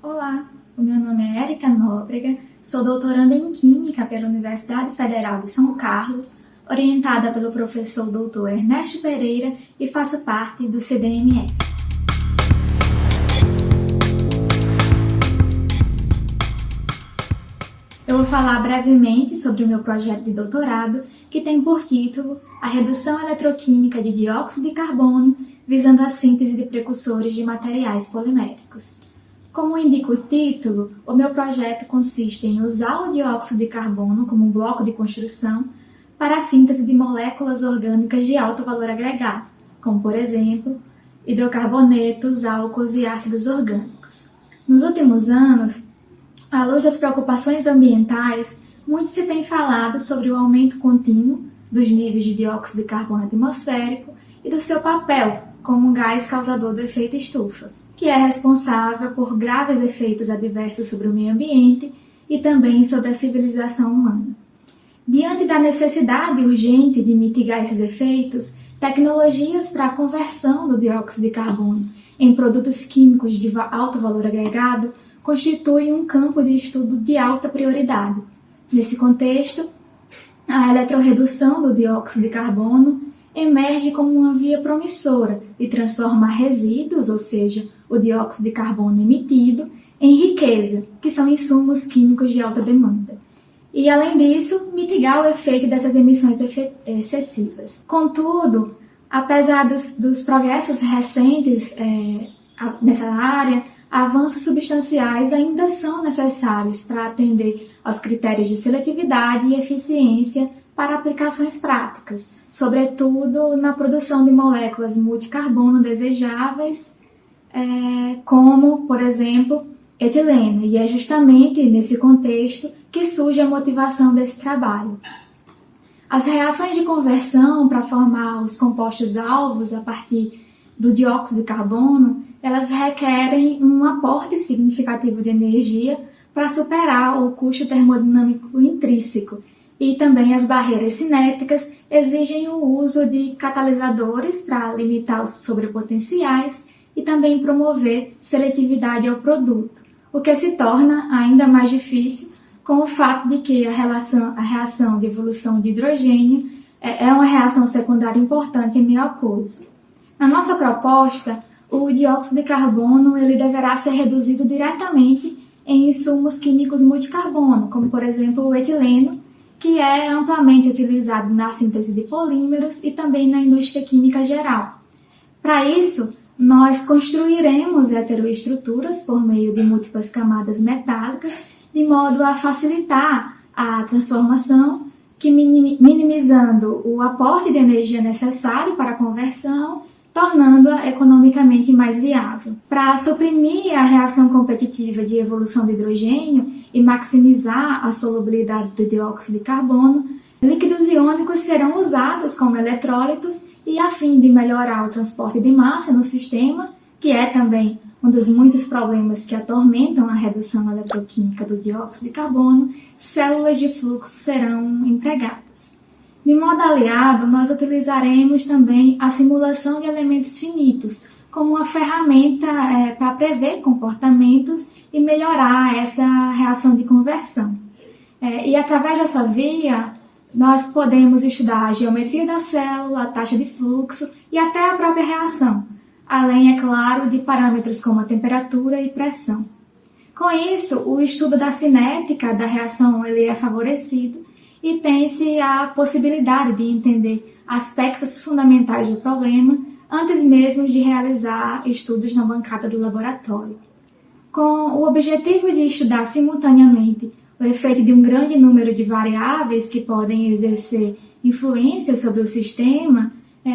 Olá, o meu nome é Érica Nóbrega, sou doutoranda em Química pela Universidade Federal de São Carlos, orientada pelo professor Dr. Ernesto Pereira e faço parte do CDMF. Eu vou falar brevemente sobre o meu projeto de doutorado, que tem por título A Redução Eletroquímica de Dióxido de Carbono, visando a síntese de precursores de materiais poliméricos. Como indica o título, o meu projeto consiste em usar o dióxido de carbono como um bloco de construção para a síntese de moléculas orgânicas de alto valor agregado, como, por exemplo, hidrocarbonetos, álcools e ácidos orgânicos. Nos últimos anos, à luz das preocupações ambientais, muito se tem falado sobre o aumento contínuo dos níveis de dióxido de carbono atmosférico e do seu papel como um gás causador do efeito estufa, que é responsável por graves efeitos adversos sobre o meio ambiente e também sobre a civilização humana. Diante da necessidade urgente de mitigar esses efeitos, tecnologias para a conversão do dióxido de carbono em produtos químicos de alto valor agregado constituem um campo de estudo de alta prioridade. Nesse contexto, a eletroredução do dióxido de carbono emerge como uma via promissora de transformar resíduos, ou seja, o dióxido de carbono emitido, em riqueza, que são insumos químicos de alta demanda. E, além disso, mitigar o efeito dessas emissões excessivas. Contudo, apesar dos progressos recentes nessa área, avanços substanciais ainda são necessários para atender aos critérios de seletividade e eficiência para aplicações práticas, sobretudo na produção de moléculas multicarbono desejáveis, como, por exemplo, etileno. E é justamente nesse contexto que surge a motivação desse trabalho. As reações de conversão para formar os compostos alvos a partir do dióxido de carbono, elas requerem um aporte significativo de energia para superar o custo termodinâmico intrínseco. E também as barreiras cinéticas exigem o uso de catalisadores para limitar os sobrepotenciais e também promover seletividade ao produto, o que se torna ainda mais difícil com o fato de que a reação de evolução de hidrogênio é uma reação secundária importante em meio aquoso. Na nossa proposta, o dióxido de carbono ele deverá ser reduzido diretamente em insumos químicos multicarbono, como por exemplo o etileno, que é amplamente utilizado na síntese de polímeros e também na indústria química geral. Para isso, nós construiremos heteroestruturas por meio de múltiplas camadas metálicas, de modo a facilitar a transformação, que minimizando o aporte de energia necessário para a conversão, tornando-a economicamente mais viável. Para suprimir a reação competitiva de evolução de hidrogênio e maximizar a solubilidade do dióxido de carbono, líquidos iônicos serão usados como eletrólitos e a fim de melhorar o transporte de massa no sistema, que é também um dos muitos problemas que atormentam a redução eletroquímica do dióxido de carbono, células de fluxo serão empregadas. De modo aliado, nós utilizaremos também a simulação de elementos finitos como uma ferramenta para prever comportamentos e melhorar essa reação de conversão. E através dessa via, nós podemos estudar a geometria da célula, a taxa de fluxo e até a própria reação, além, é claro, de parâmetros como a temperatura e pressão. Com isso, o estudo da cinética da reação ele é favorecido e tem-se a possibilidade de entender aspectos fundamentais do problema antes mesmo de realizar estudos na bancada do laboratório. Com o objetivo de estudar simultaneamente o efeito de um grande número de variáveis que podem exercer influência sobre o sistema,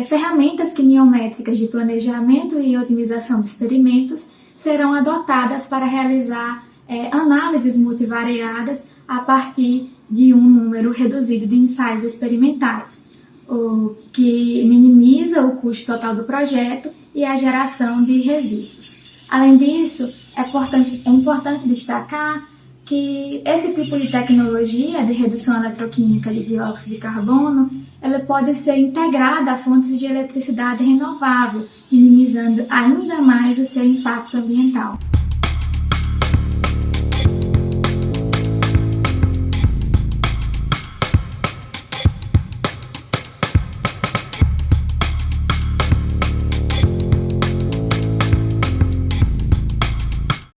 ferramentas quimiométricas de planejamento e otimização de experimentos serão adotadas para realizar análises multivariadas a partir de um número reduzido de ensaios experimentais, o que minimiza o custo total do projeto e a geração de resíduos. Além disso, é importante destacar que esse tipo de tecnologia de redução eletroquímica de dióxido de carbono ela pode ser integrada a fontes de eletricidade renovável, minimizando ainda mais o seu impacto ambiental.